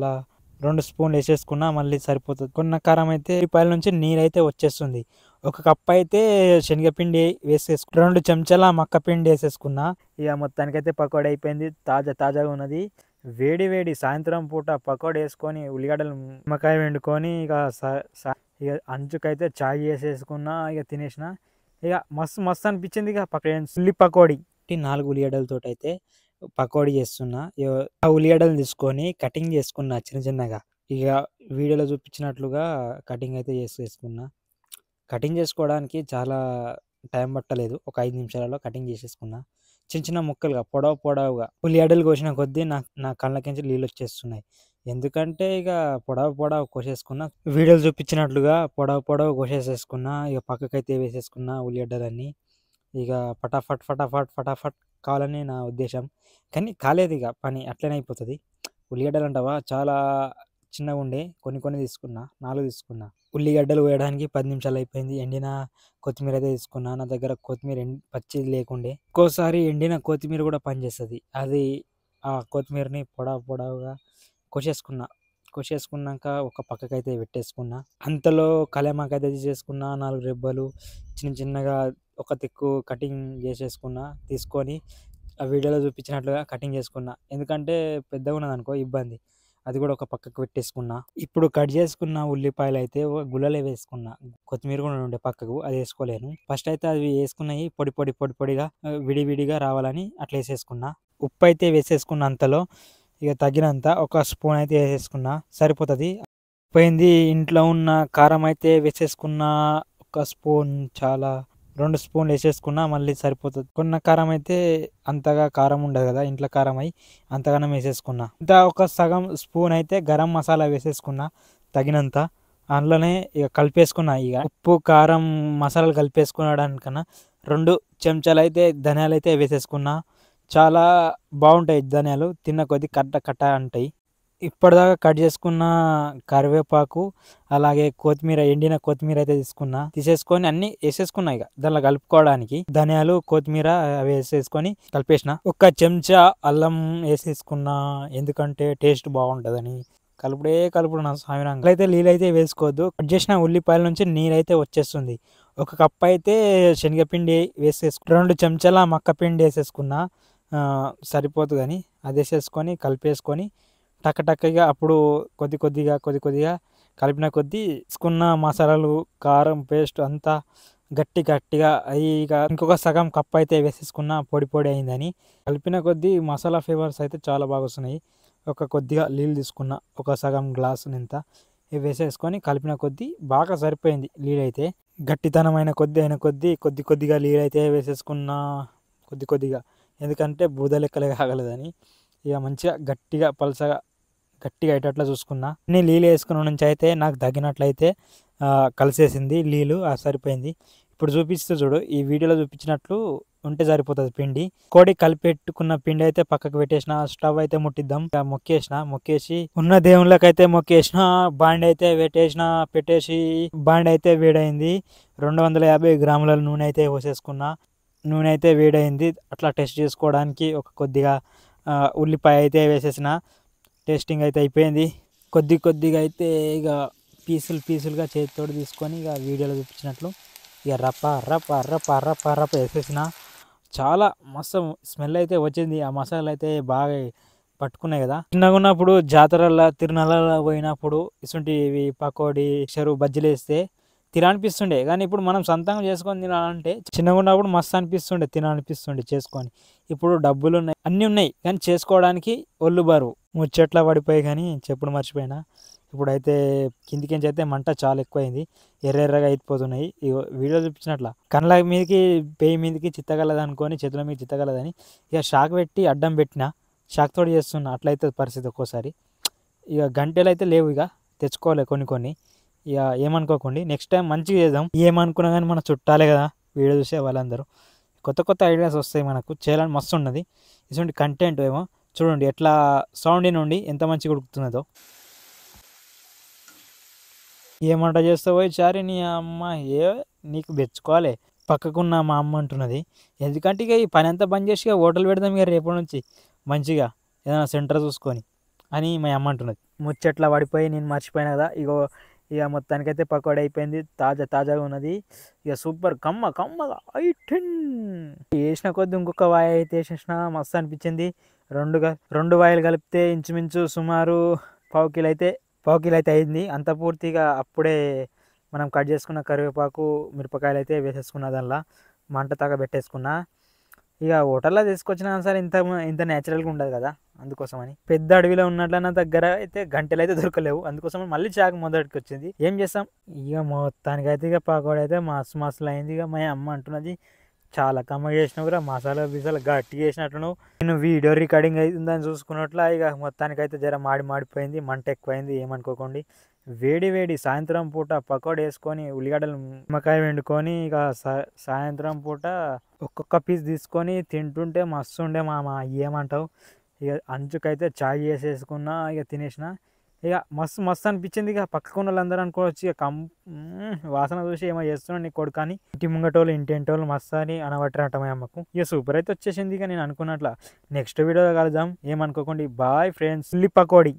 అలా 2 స్పూన్లు వేసేసుకున్నా మళ్ళీ సరిపోతుంది. కొన్న కారం అయితే రూపాయల నుంచి నీరైతే వచ్చేస్తుంది. ఒక కప్ అయితే శనగపిండి వేసేసుకు 2 చెంచాల మక్క పిండి వేసేసుకున్నా. ఇక మొత్తానికైతే పకోడీ అయిపోయింది. తాజాగా ఉన్నది. వేడి వేడి సాయంత్రం పూట పకోడీ వేసుకొని ఉల్లిగడ్డలు నిమ్మకాయ వండుకొని ఇక ఇక అంచుకైతే చాయ్ వేసేసుకున్నా. ఇక తినేసిన. ఇక మస్తు అనిపించింది. ఇక ఉల్లి పకోడీ 4 ఉల్లిగడ్డలతోటి అయితే పకోడీ చేస్తున్నా. ఆ ఉల్లిగడ్డలు తీసుకొని కటింగ్ చేసుకున్నా చిన్నగా. ఇక వీడియోలో చూపించినట్లుగా కటింగ్ అయితే చేసుకున్నా. కటింగ్ చేసుకోవడానికి చాలా టైం పట్టలేదు. ఒక 5 నిమిషాలలో కటింగ్ చేసేసుకున్నా. చిన్న ముక్కలుగా పొడవుగా ఉల్లిగడ్డలు కోసిన కొద్దీ నా కళ్ళకించి నీళ్ళు వచ్చేస్తున్నాయి. ఎందుకంటే ఇక పొడవు కోసేసుకున్నా. వీడియోలు చూపించినట్లుగా పొడవు కోసేసుకున్నా. ఇక పక్కకైతే వేసేసుకున్నా ఉల్లిగడ్డలన్నీ. ఇక ఫటాఫట్ కావాలని నా ఉద్దేశం. కానీ కాలేదు. ఇక పని అట్లనే అయిపోతుంది. ఉల్లిగడ్డలు అంటావా చాలా చిన్నగా ఉండే కొన్ని తీసుకున్నా. 4 తీసుకున్నా. ఉల్లిగడ్డలు కోయడానికి 10 నిమిషాలు అయిపోయింది. ఎండిన కొత్తిమీర అయితే తీసుకున్నా. నా దగ్గర కొత్తిమీర పచ్చిది లేకుండే. ఒక్కోసారి ఎండిన కొత్తిమీర కూడా పనిచేస్తుంది. అది ఆ కొత్తిమీరని పొడవుగా కోసేసుకున్నాక ఒక పక్కకైతే పెట్టేసుకున్నా. అంతలో కలేమాకైతే తీసేసుకున్నా. 4 రెబ్బలు చిన్నగా ఒక తిక్కు కటింగ్ చేసేసుకున్నా. తీసుకొని ఆ వీడియోలో చూపించినట్లుగా కటింగ్ చేసుకున్నా. ఎందుకంటే పెద్దగా ఉన్నదనుకో ఇబ్బంది. అది కూడా ఒక పక్కకు పెట్టేసుకున్నా. ఇప్పుడు కట్ చేసుకున్న ఉల్లిపాయలు అయితే గుళ్ళలో వేసుకున్నా. కొత్తిమీర కూడా ఉండే పక్కకు, అది వేసుకోలేను. ఫస్ట్ అయితే అవి వేసుకున్నాయి పొడిగా విడివిడిగా రావాలని అట్లా వేసేసుకున్నా. ఉప్పు అయితే వేసేసుకున్న అంతలో. ఇక తగినంత ఒక స్పూన్ అయితే వేసేసుకున్నా. సరిపోతుంది. పోయింది. ఇంట్లో ఉన్న కారం అయితే వేసేసుకున్నా. ఒక స్పూన్ చాలా 2 స్పూన్లు వేసేసుకున్నా. మళ్ళీ సరిపోతుంది. కొన్న కారం అయితే అంతగా కారం ఉండదు కదా, ఇంట్లో కారం అయి అంతగానం వేసేసుకున్నా. ఇంత ఒక సగం స్పూన్ అయితే గరం మసాలా వేసేసుకున్నా తగినంత. అందులోనే ఇక కలిపేసుకున్నా. ఇక ఉప్పు కారం మసాలాలు కలిపేసుకునడానికన్నా 2 చెంచాలు అయితే ధనియాలు అయితే వేసేసుకున్నా. చాలా బాగుంటాయి ధనియాలు. తిన్న కొద్ది కట్ట అంటాయి. ఇప్పటిదాకా కట్ చేసుకున్న కరివేపాకు అలాగే ఎండిన కొత్తిమీర అయితే తీసేసుకొని అన్ని వేసేసుకున్నా. ఇక దానిలో కలుపుకోవడానికి ధనియాలు కొత్తిమీర అవి వేసేసుకొని కలిపేసిన. ఒక చెంచా అల్లం వేసేసుకున్నా. ఎందుకంటే టేస్ట్ బాగుంటుందని. కలుపుడు నా సామిరంగా అయితే నీళ్ళైతే వేసుకోవద్దు. కట్ చేసిన ఉల్లిపాయల నుంచి నీరైతే వచ్చేస్తుంది. ఒక కప్ అయితే శనగపిండి 2 చెంచాల మక్క పిండి వేసేసుకున్నా. సరిపోతుంది కానీ అది వేసేసుకొని కలిపేసుకొని టక్కగా అప్పుడు కొద్దిగా కలిపిన కొద్దీ వేసుకున్న మసాలాలు కారం పేస్ట్ అంతా గట్టిగా అవి ఇక ఇంకొక సగం కప్ అయితే వేసేసుకున్న. పొడి అయిందని కలిపిన కొద్దీ మసాలా ఫ్లేవర్స్ అయితే చాలా బాగా వస్తున్నాయి. కొద్దిగా నీళ్ళు తీసుకున్నా. ఒక సగం గ్లాసు నింత ఇవి వేసేసుకొని కలిపిన కొద్దీ బాగా సరిపోయింది. నీళ్ళు అయితే గట్టితనమైన కొద్దిగా నీళ్ళు అయితే వేసేసుకున్నా. కొద్దిగా ఎందుకంటే బూద లెక్కలే కాగలదని. ఇక మంచిగా గట్టిగా అయ్యేటట్లా చూసుకున్నా. నీళ్ళు వేసుకున్న నుంచి అయితే నాకు తగ్గినట్లయితే కలిసేసింది నీళ్ళు. సరిపోయింది. ఇప్పుడు చూపిస్తూ చూడు, ఈ వీడియోలో చూపించినట్లు ఉంటే సరిపోతుంది పిండి. కోడి కలిపెట్టుకున్న పిండి అయితే పక్కకు పెట్టేసిన. స్టవ్ అయితే ముట్టిద్దాం. మొక్కేసి ఉన్న దేవుళ్ళకైతే మొక్కేసిన. బాండి అయితే పెట్టేసి బాండి అయితే వేడైంది. 250 గ్రాముల నూనె అయితే పోసేసుకున్నా. నూనె అయితే వేడైంది. అట్లా టెస్ట్ చేసుకోవడానికి కొద్దిగా ఉల్లిపాయ అయితే వేసేసిన. టేస్టింగ్ అయితే అయిపోయింది. కొద్దిగా అయితే ఇక పీసులుగా చేతితో తీసుకొని ఇక వీడియోలో చూపించినట్లు ఇక రప్ప వేసేసిన. చాలా మస్తు స్మెల్ అయితే వచ్చింది. ఆ మసాలా అయితే బాగా పట్టుకున్నాయి కదా. చిన్నగా ఉన్నప్పుడు జాతరల్లో తిరునాళ్ళలో పోయినప్పుడు ఇసుంటివి పకోడీ బజ్జీలు వేస్తే తినాలనిపిస్తుండే. కానీ ఇప్పుడు మనం సొంతంగా చేసుకొని తినాలంటే చిన్నగా ఉన్నప్పుడు మస్తు అనిపిస్తుండే, తినాలనిపిస్తుండే చేసుకొని. ఇప్పుడు డబ్బులు ఉన్నాయి, అన్నీ ఉన్నాయి, కానీ చేసుకోవడానికి ఒళ్ళు బరువు. ముచ్చట్లా పడిపోయి కానీ చెప్పుడు మర్చిపోయినా. ఇప్పుడైతే కిందికించి అయితే మంట చాలా ఎక్కువైంది. ఎర్రగా అయిపోతున్నాయి. వీడియో చూపించినట్ల కళ్ళ మీదకి పేయి మీదకి చిత్తగలదు అనుకొని చేతుల మీద చిత్తగలదని ఇక షాక్ పెట్టి అడ్డం పెట్టిన. షాక్ తోటి చేస్తున్నా. అట్లయితే పరిస్థితి ఒక్కోసారి. ఇక గంటలు అయితే లేవు. ఇక తెచ్చుకోవాలి కొన్ని. ఇక ఏమనుకోకండి. నెక్స్ట్ టైం మంచిగా చేద్దాం. ఏమనుకున్నా కానీ మన చుట్టాలే కదా వీడియో చూసే వాళ్ళందరూ. కొత్త ఐడియాస్ వస్తాయి మనకు. చేయాలని మస్తు ఉన్నది. ఇటువంటి కంటెంట్ ఏమో చూడండి ఎట్లా సౌండ్ నుండి ఎంత మంచిగా ఉడుకుతున్నదో. ఏమంట చేస్తావు చారి నీ అమ్మ? నీకు తెచ్చుకోవాలి. పక్కకున్న మా అమ్మ అంటున్నది. ఎందుకంటే ఇక ఈ పని అంతా బంద్ చేసి హోటల్ పెడదాం ఇక రేపటి నుంచి మంచిగా ఏదైనా సెంటర్ చూసుకొని అని మా అమ్మ అంటున్నది. ముచ్చట్లా పడిపోయి నేను మర్చిపోయినా కదా. ఇగో ఇక మొత్తానికైతే పకోడీ అయిపోయింది. తాజాగా ఉన్నది. ఇక సూపర్ కమ్మగా ఐటిన్ వేసిన కొద్ది ఇంకొక వాయి అయితే వేసేసిన మస్తు అనిపించింది. రెండు వాయిలు కలిపితే ఇంచుమించు సుమారు పావు కిలో అయితే అయింది. అంత పూర్తిగా అప్పుడే మనం కట్ చేసుకున్న కరివేపాకు మిరపకాయలు అయితే వేసేసుకున్న దానిలో మంట పెట్టేసుకున్నా. ఇక హోటల్లో తీసుకొచ్చినా సరే ఇంత న్యాచురల్గా ఉండదు కదా, అందుకోసమని. పెద్ద అడవిలో ఉన్నట్లన్న దగ్గర అయితే గంటలు అయితే దొరకలేవు, అందుకోసం మళ్ళీ చాకు మొదటికి వచ్చింది. ఏం చేస్తాం ఇక మొత్తానికైతే ఇక పకోడీ అయితే మస్తు అయింది. ఇక మా అమ్మ అంటున్నది చాలా కమ్మగా చేసినావు కూడా, మసాలా గట్టిగా చేసినట్లు. నేను వీడియో రికార్డింగ్ అవుతుందని చూసుకున్నట్ల ఇక మొత్తానికైతే జర మాడిపోయింది, మంట ఎక్కువైంది, ఏమనుకోకండి. వేడి సాయంత్రం పూట పకోడీ వేసుకొని ఉల్లిగడ్డలు నిమ్మకాయ వండుకొని ఇక సాయంత్రం పూట ఒక్కొక్క పీస్ తీసుకొని తింటుంటే మస్తు ఉండే మామ, ఏమంటావు. ఇక అంచుకైతే చాయ్ చేసేసుకున్నా, ఇక తినేసిన. ఇక మస్తు అనిపించింది. ఇక పక్కకున్న వాళ్ళందరూ అనుకోవచ్చు ఇక వాసన చూసి ఏమో చేస్తున్నాడు నీ కొడుకు అని. ఇంటి ముంగటోళ్ళు ఇంటోళ్ళు మస్తు అని అనబట్టినట్ట మా అమ్మకు. ఇక సూపర్ అయితే వచ్చేసింది. ఇక నేను అనుకున్నట్ల నెక్స్ట్ వీడియో కలుద్దాం, ఏమనుకోకండి. Bye friends. ఉల్లి పకోడీ.